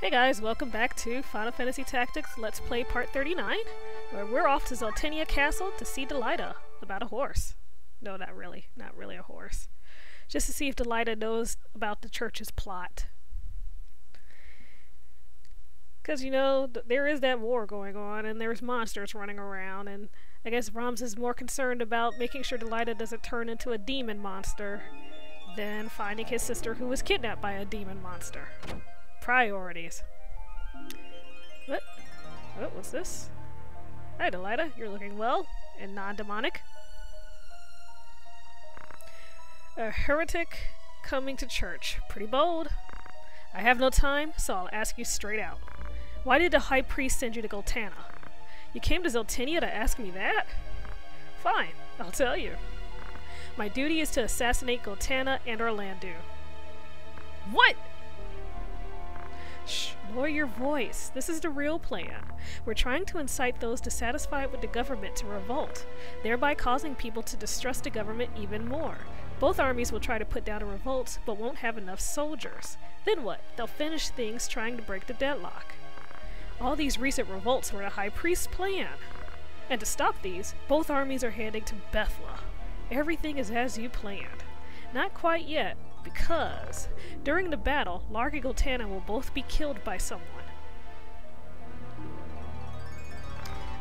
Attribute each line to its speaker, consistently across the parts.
Speaker 1: Hey guys, welcome back to Final Fantasy Tactics Let's Play Part 39, where we're off to Zeltennia Castle to see Delita about a horse. No, not really a horse. Just to see if Delita knows about the church's plot. Because, you know, there is that war going on, and there's monsters running around, and I guess Roms is more concerned about making sure Delita doesn't turn into a demon monster than finding his sister who was kidnapped by a demon monster. Priorities. What? What's this? Hi, Delita. You're looking well and non-demonic. A heretic coming to church. Pretty bold. I have no time, so I'll ask you straight out. Why did the High Priest send you to Zeltennia? You came to Zeltennia to ask me that? Fine, I'll tell you. My duty is to assassinate Zeltennia and Orlando. What? Shh, lower your voice. This is the real plan. We're trying to incite those dissatisfied with the government to revolt, thereby causing people to distrust the government even more. Both armies will try to put down a revolt, but won't have enough soldiers. Then what? They'll finish things trying to break the deadlock. All these recent revolts were the High Priest's plan. And to stop these, both armies are heading to Bethla. Everything is as you planned. Not quite yet, because during the battle, Lark and Zeltennia will both be killed by someone.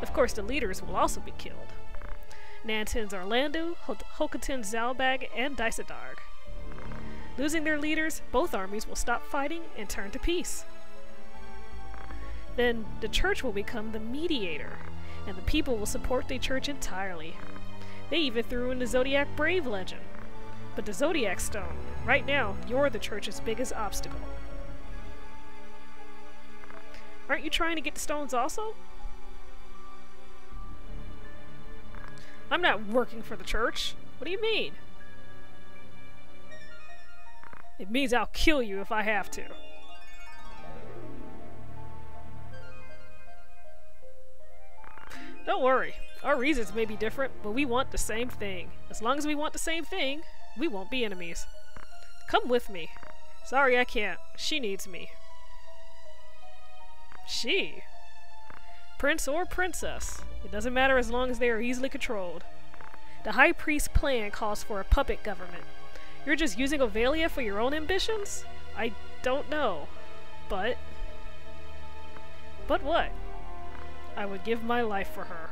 Speaker 1: Of course, the leaders will also be killed. Nantin's Orlando, Hokotin's Zalbag, and Dysadarg. Losing their leaders, both armies will stop fighting and turn to peace. Then the church will become the mediator, and the people will support the church entirely. They even threw in the Zodiac Brave legend. But the Zodiac Stone, right now, you're the church's biggest obstacle. Aren't you trying to get the stones also? I'm not working for the church. What do you mean? It means I'll kill you if I have to. Don't worry. Our reasons may be different, but we want the same thing. As long as we want the same thing, we won't be enemies. Come with me. Sorry I can't. She needs me. She? Prince or princess. It doesn't matter as long as they are easily controlled. The High Priest's plan calls for a puppet government. You're just using Ovalia for your own ambitions? I don't know. But what? I would give my life for her.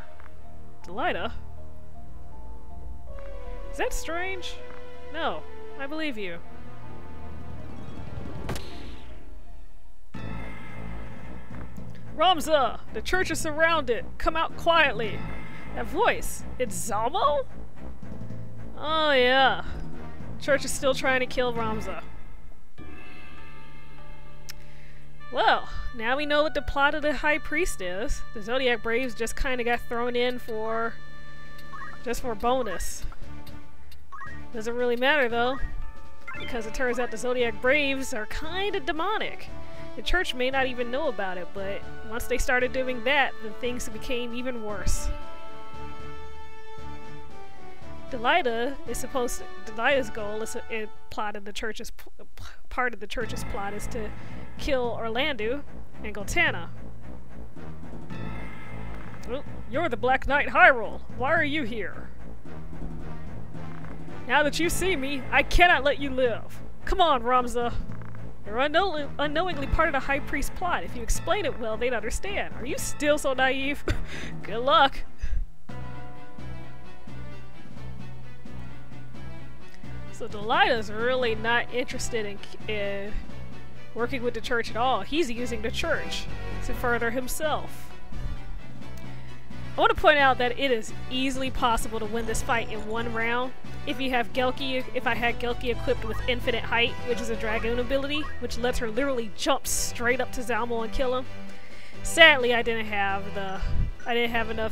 Speaker 1: Delita? Is that strange? No, I believe you. Ramza! The church is surrounded! Come out quietly! That voice! It's Zalmo? Oh yeah. Church is still trying to kill Ramza. Well, now we know what the plot of the High Priest is. The Zodiac Braves just kinda got thrown in for bonus. Doesn't really matter though, because it turns out the Zodiac Braves are kinda demonic. The church may not even know about it, but once they started doing that, then things became even worse. Delita's goal is part of the church's plot is to kill Orlando and Zeltennia. Oh, you're the Black Knight Hyrule. Why are you here? Now that you see me, I cannot let you live. Come on, Ramza. You're unknowingly part of the High Priest's plot. If you explain it well, they'd understand. Are you still so naive? Good luck. So Delita's really not interested in working with the church at all. He's using the church to further himself. I want to point out that it is easily possible to win this fight in one round if I had Gelki equipped with infinite height, which is a dragoon ability, which lets her literally jump straight up to Zalmo and kill him. Sadly, I didn't have enough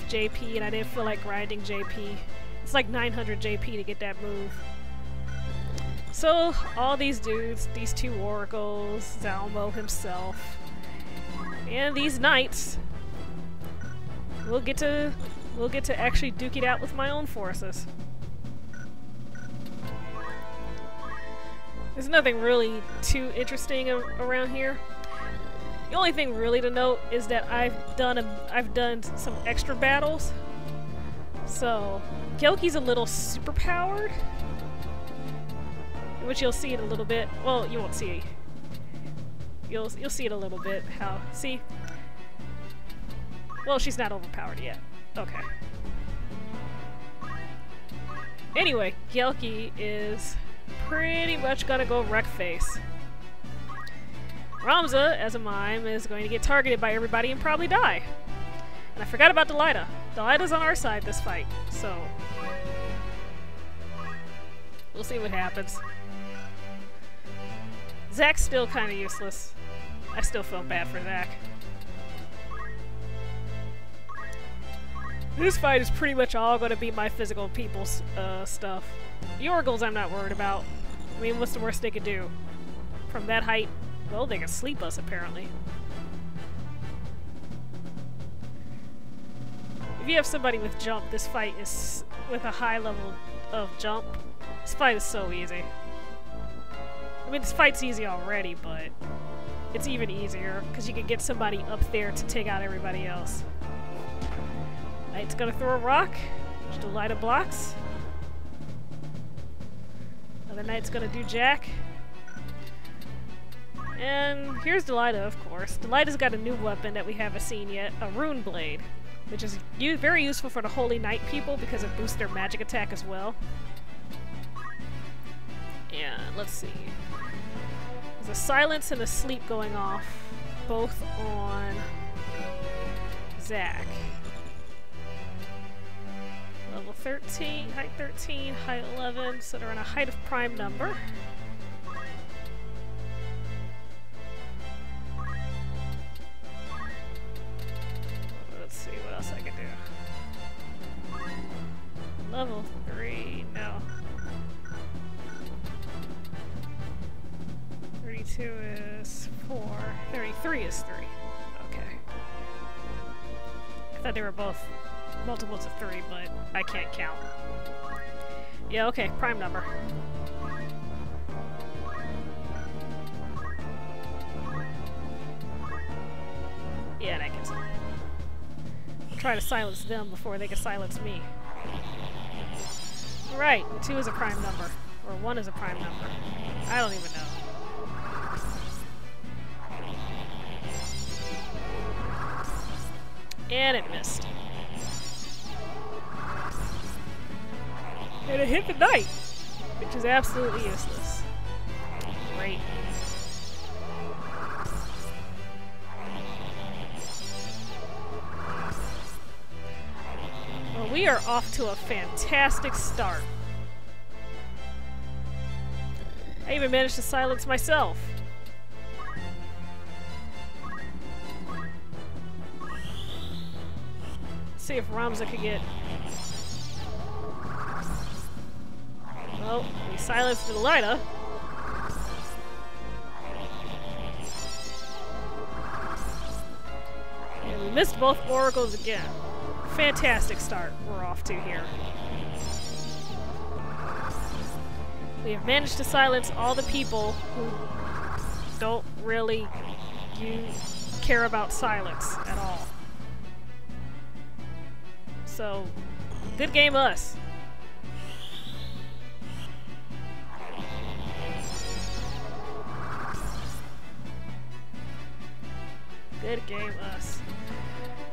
Speaker 1: JP, and I didn't feel like grinding JP. It's like 900 JP to get that move. So all these dudes, these two oracles, Zalmo himself, and these knights, we'll get to actually duke it out with my own forces. There's nothing really too interesting around here. The only thing really to note is that I've done some extra battles. So Gelki's a little super powered, which you'll see it a little bit. Well, you won't see. You'll see it a little bit. How? See? Well, she's not overpowered yet. Okay. Anyway, Gelki is pretty much gonna go wreck face. Ramza, as a mime, is going to get targeted by everybody and probably die. And I forgot about Delilah. Delilah's on our side this fight, so we'll see what happens. Zach's still kind of useless. I still feel bad for Zach. This fight is pretty much all going to be my physical people's stuff. The Oracles I'm not worried about. I mean, what's the worst they could do? From that height, well, they can sleep us, apparently. If you have somebody with jump, this fight is with a high level of jump. This fight is so easy. I mean, this fight's easy already, but it's even easier because you can get somebody up there to take out everybody else. Knight's gonna throw a rock, which Delilah blocks. Other Knight's gonna do Jack. And here's Delilah, of course. Delilah's got a new weapon that we haven't seen yet, a rune blade, which is very useful for the Holy Knight people because it boosts their magic attack as well. And let's see. There's a silence and a sleep going off, both on Zach. Level 13, height 13, height 11, so they're on a height of prime number. Let's see what else I can do. Level 3, no. 32 is 4, 33 is 3. Okay. I thought they were both multiples of 3, but I can't count. Yeah, okay, prime number. Yeah, that gets it. I'll try to silence them before they can silence me. Right, 2 is a prime number. Or 1 is a prime number. I don't even know. And it missed. And it hit the knight, which is absolutely useless. Great. Well, we are off to a fantastic start. I even managed to silence myself. Let's see if Ramza could get... Well, we silenced Delilah. And we missed both oracles again. Fantastic start we're off to here. We have managed to silence all the people who don't really care about silence at all. So, good game us. Good game us.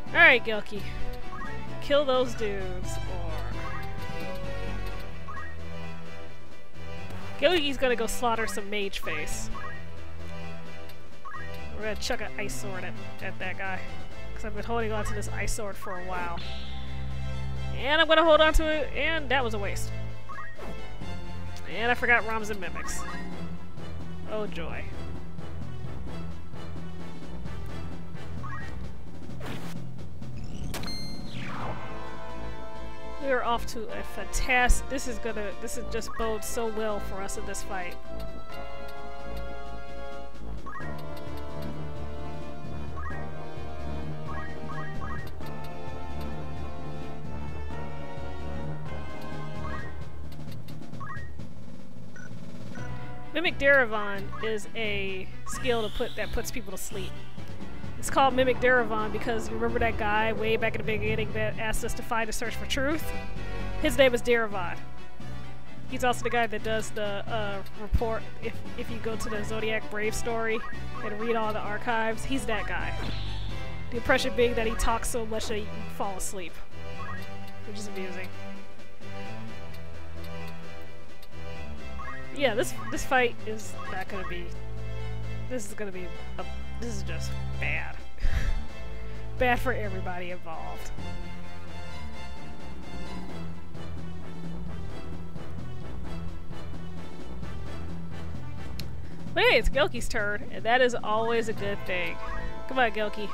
Speaker 1: Alright, Gelki. Kill those dudes, or... Gelki's gonna go slaughter some mage face. We're gonna chuck an ice sword at that guy. Because I've been holding on to this ice sword for a while. And I'm gonna hold on to it, and that was a waste. And I forgot Ramza mimics. Oh joy. We are off to a fantastic... This is just bode so well for us in this fight. Mimic Derivan is a skill that puts people to sleep. It's called Mimic Derivan because you remember that guy way back in the beginning that asked us to find a search for truth? His name is Derivan. He's also the guy that does the report if you go to the Zodiac Brave story and read all the archives. He's that guy. The impression being that he talks so much that you fall asleep, which is amusing. Yeah, this fight is not gonna be. This is gonna be. This is just bad. Bad for everybody involved. But hey, it's Gelki's turn, and that is always a good thing. Come on, Gelki.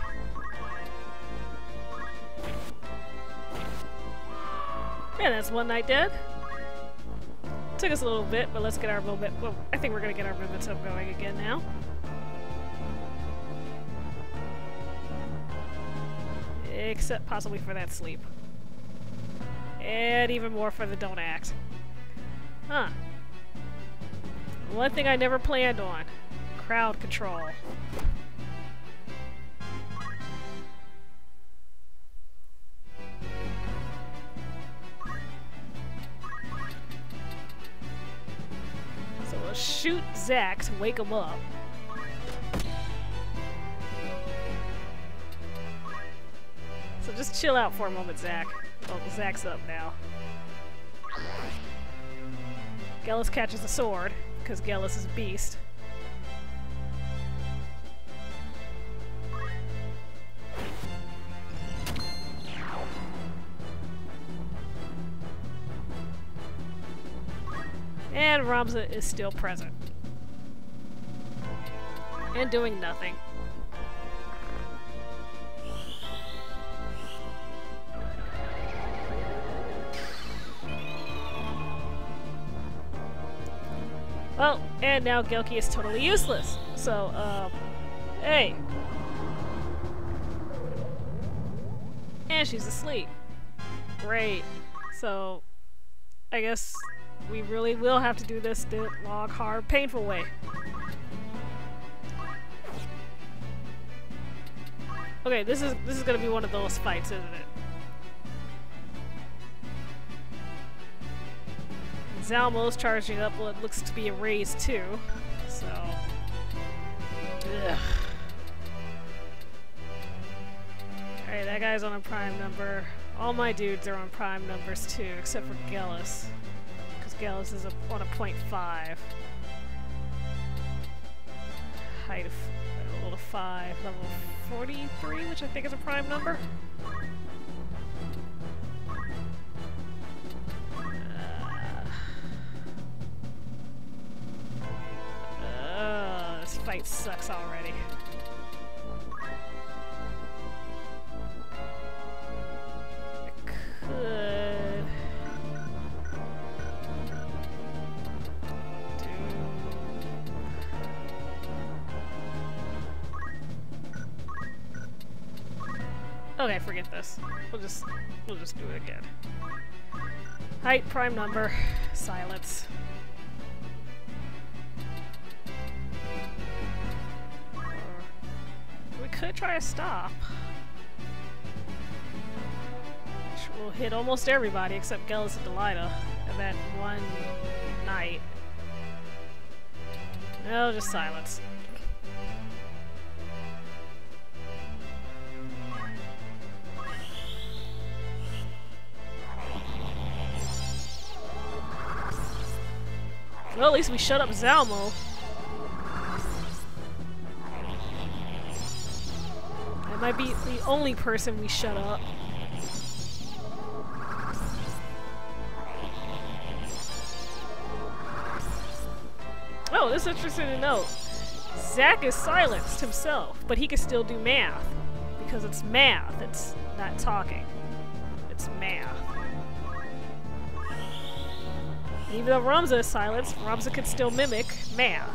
Speaker 1: Yeah, that's one night dead. Took us a little bit, but let's get our momentum. Well, I think we're gonna get our momentum going again now. Except possibly for that sleep. And even more for the don't act. Huh. One thing I never planned on. Crowd control. So we'll shoot Zack to wake him up. So just chill out for a moment, Zack. Oh, Zack's up now. Gellis catches a sword, because Gellis is a beast. And Ramza is still present. And doing nothing. Well, and now Gelki is totally useless. So, hey. And she's asleep. Great. So, I guess we really will have to do this the long, hard, painful way. Okay, this is gonna be one of those fights, isn't it? Zalmo's charging up what looks to be a raise too, so. Ugh. Alright, that guy's on a prime number. All my dudes are on prime numbers too, except for Gellis. Because Gellis is on a 0.5. Height of level 5, level 43, which I think is a prime number. This fight sucks already. I could do. Okay, forget this. We'll just do it again. Height, prime number, silence. We could try a stop. Which will hit almost everybody except Gellis and Delilah in that one night. No, just silence. Well, at least we shut up Zalmo. That might be the only person we shut up. Oh, this is interesting to note. Zack is silenced himself, but he can still do math. Because it's math, it's not talking. It's math. Even though Ramza is silenced, Ramza could still mimic math.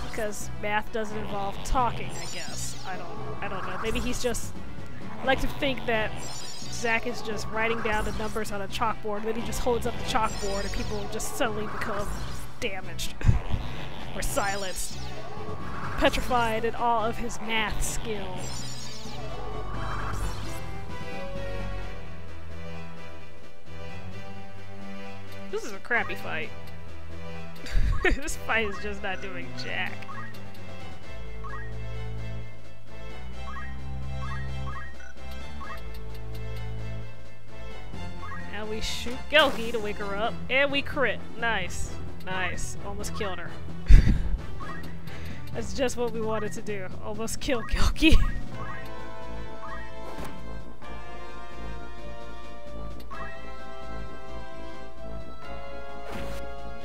Speaker 1: Because math doesn't involve talking, I guess. I don't know. Maybe he's just... I like to think that Zack is just writing down the numbers on a chalkboard, then he just holds up the chalkboard and people just suddenly become damaged. Or silenced. petrified in awe of his math skills. This is a crappy fight. This fight is just not doing jack. Now we shoot Gelki to wake her up, and we crit. Nice. Nice. Almost killed her. That's just what we wanted to do. Almost kill Gelki.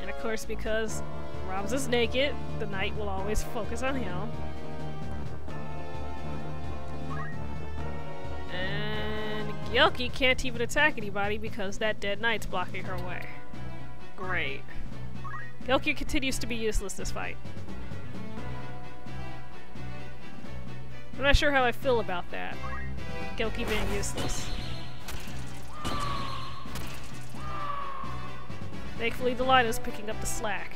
Speaker 1: And of course, because Rams is naked, the knight will always focus on him. And Gelki can't even attack anybody because that dead knight's blocking her way. Great. Gelki continues to be useless this fight. I'm not sure how I feel about that. Gelki being useless. Thankfully, Delilah's picking up the slack.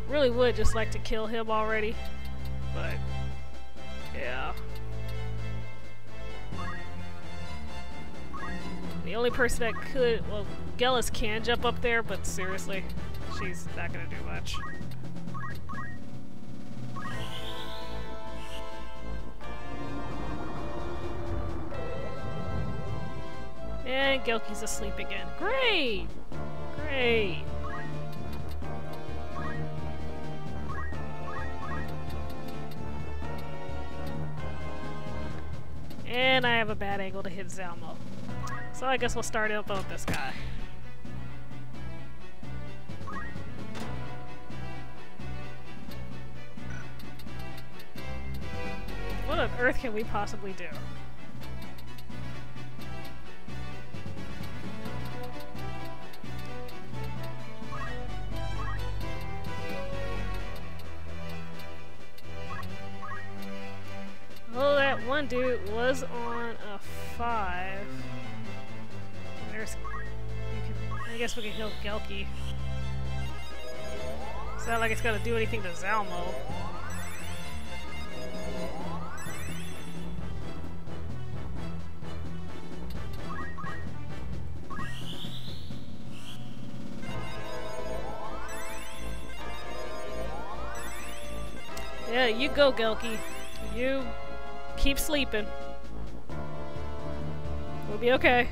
Speaker 1: Really would just like to kill him already, but yeah. The only person that could, well, Gellis can jump up there, but seriously, she's not gonna do much. And Gelki's asleep again. Great! Great! And I have a bad angle to hit Zalmo. So I guess we'll start up with this guy. What on earth can we possibly do? Oh, that one dude was on a 5. There's... I guess we can heal Gelki. It's not like it's gonna do anything to Zalmo. Yeah, you go, Gelki. You keep sleeping. We'll be okay.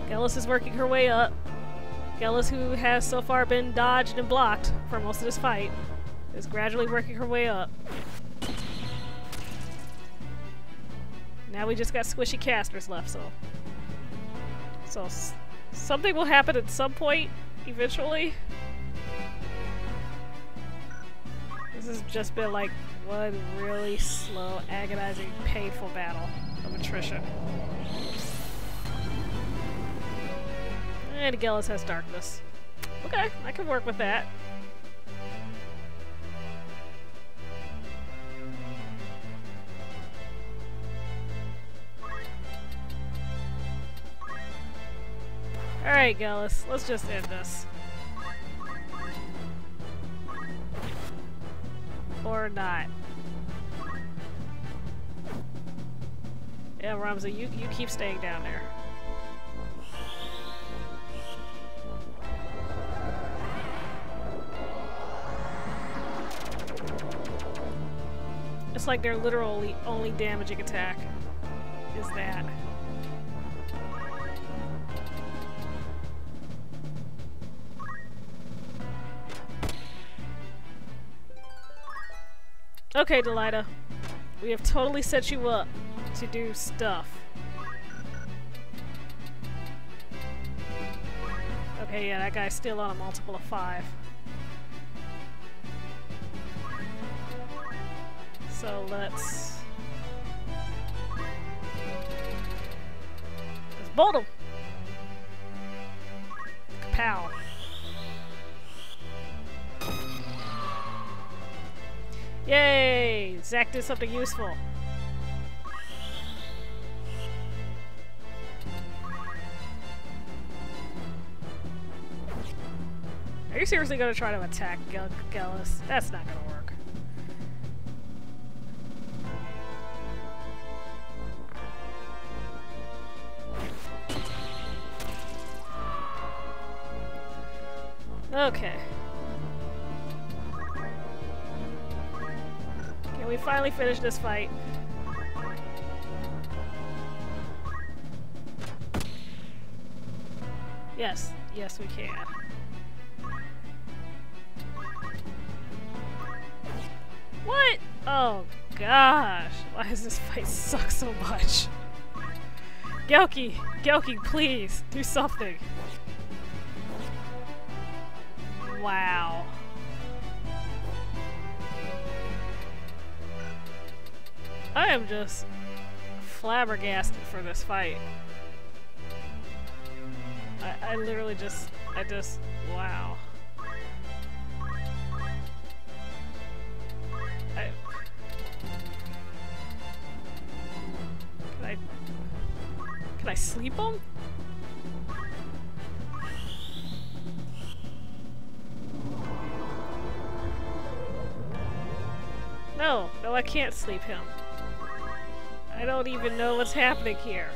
Speaker 1: Gellis is working her way up. Gellis, who has so far been dodged and blocked for most of this fight, is gradually working her way up. Now we just got squishy casters left, so something will happen at some point, eventually. This has just been like one really slow, agonizing, painful battle of attrition. And Gellis has darkness. Okay, I can work with that. Alright, Gellis, let's just end this. Or not. Yeah, Ramza, you keep staying down there. It's like their literally only damaging attack is that. Okay, Delilah. We have totally set you up to do stuff. Okay, yeah, that guy's still on a multiple of 5. So let's bolt him. Kapow. Yay! Zach did something useful. Are you seriously gonna try to attack Gallus? That's not gonna work. Okay. Can we finally finish this fight? Yes. Yes, we can. What? Oh, gosh. Why does this fight suck so much? Gelki! Gelki, please! Do something! Wow. I am just flabbergasted for this fight. I literally just, wow. Can I sleep him? No, I can't sleep him. I don't even know what's happening here.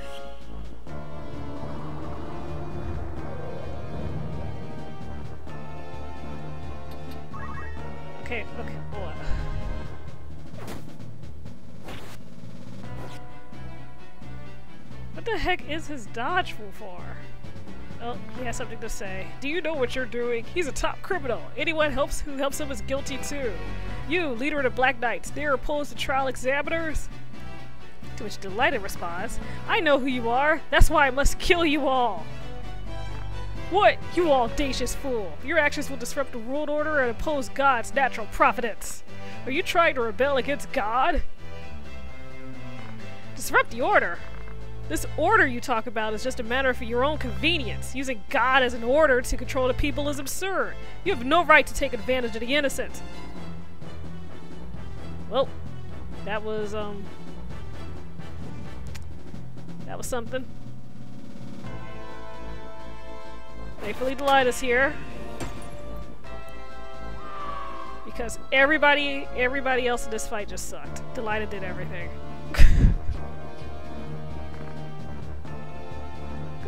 Speaker 1: Okay, hold on. What the heck is his dodge for? Oh, he has something to say. Do you know what you're doing? He's a top criminal. Anyone who helps him is guilty too. You, leader of the Black Knights, dare oppose the trial examiners? To which Delighted responds, I know who you are. That's why I must kill you all. What, you audacious fool! Your actions will disrupt the world order and oppose God's natural providence. Are you trying to rebel against God? Disrupt the order? This order you talk about is just a matter for your own convenience. Using God as an order to control the people is absurd. You have no right to take advantage of the innocent. Well, that was something. Thankfully, Delilah's here. Because everybody else in this fight just sucked. Delilah did everything.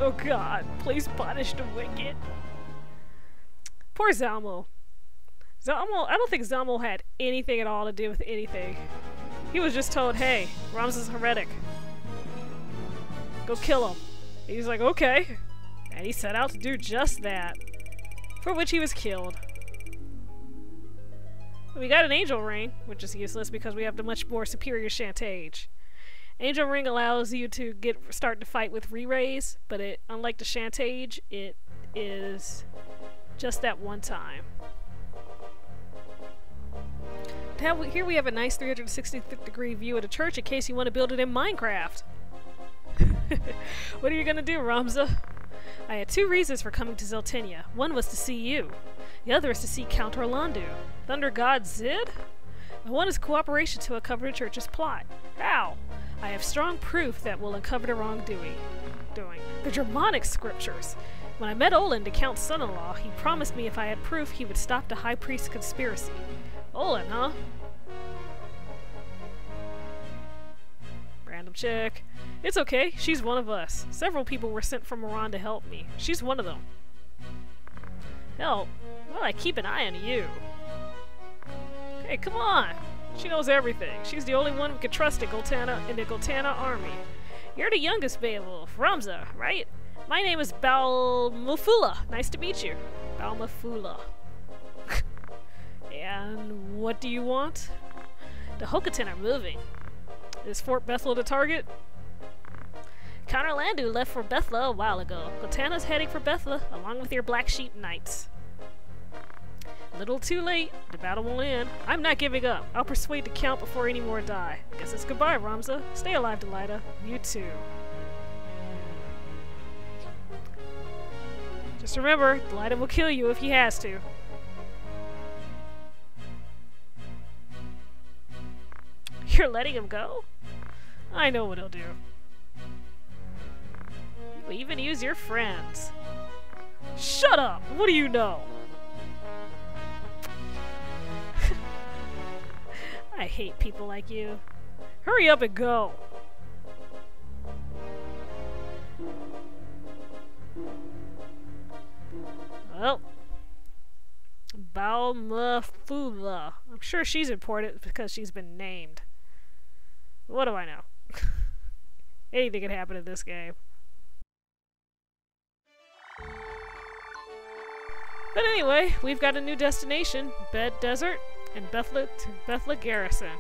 Speaker 1: Oh god, please punish the wicked. Poor Zalmo. I don't think Zalmo had anything at all to do with anything. He was just told, hey, Ramses is heretic. Go kill him. And he's like, okay. And he set out to do just that. For which he was killed. We got an angel ring, which is useless because we have the much more superior Chantage. Angel ring allows you to start the fight with re-raise, but unlike the Chantage, it is just that one time. Here we have a nice 360-degree view of the church in case you want to build it in Minecraft. What are you gonna do, Ramza? I had two reasons for coming to Zeltennia. One was to see you. The other is to see Count Orlando. Thunder God Zid? And one is cooperation to uncover the church's plot. How? I have strong proof that will uncover the wrongdoing. The Germanic scriptures. When I met Olin, the Count's son-in-law, he promised me if I had proof he would stop the High Priest's conspiracy. Olin, huh? Random chick. It's okay, she's one of us. Several people were sent from Iran to help me. She's one of them. Help? Well, I keep an eye on you. Hey, come on! She knows everything. She's the only one we can trust in the Goltana army. You're the youngest Beowulf, Ramza, right? My name is Balmufula. Nice to meet you. Balmufula. And what do you want? The Hokotan are moving. Is Fort Bethel the target? Count Orlando left for Bethla a while ago. Goltana's heading for Bethla, along with your Black Sheep Knights. A little too late. The battle won't end. I'm not giving up. I'll persuade the Count before any more die. Guess it's goodbye, Ramza. Stay alive, Delilah. You too. Just remember, Delilah will kill you if he has to. You're letting him go? I know what he'll do. You'll even use your friends. Shut up! What do you know? I hate people like you. Hurry up and go! Well, Balmafula. I'm sure she's important because she's been named. What do I know? Anything can happen in this game. But anyway, we've got a new destination, Bed Desert and Bethla Garrison,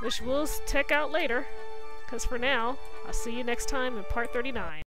Speaker 1: which we'll check out later, because for now, I'll see you next time in part 39.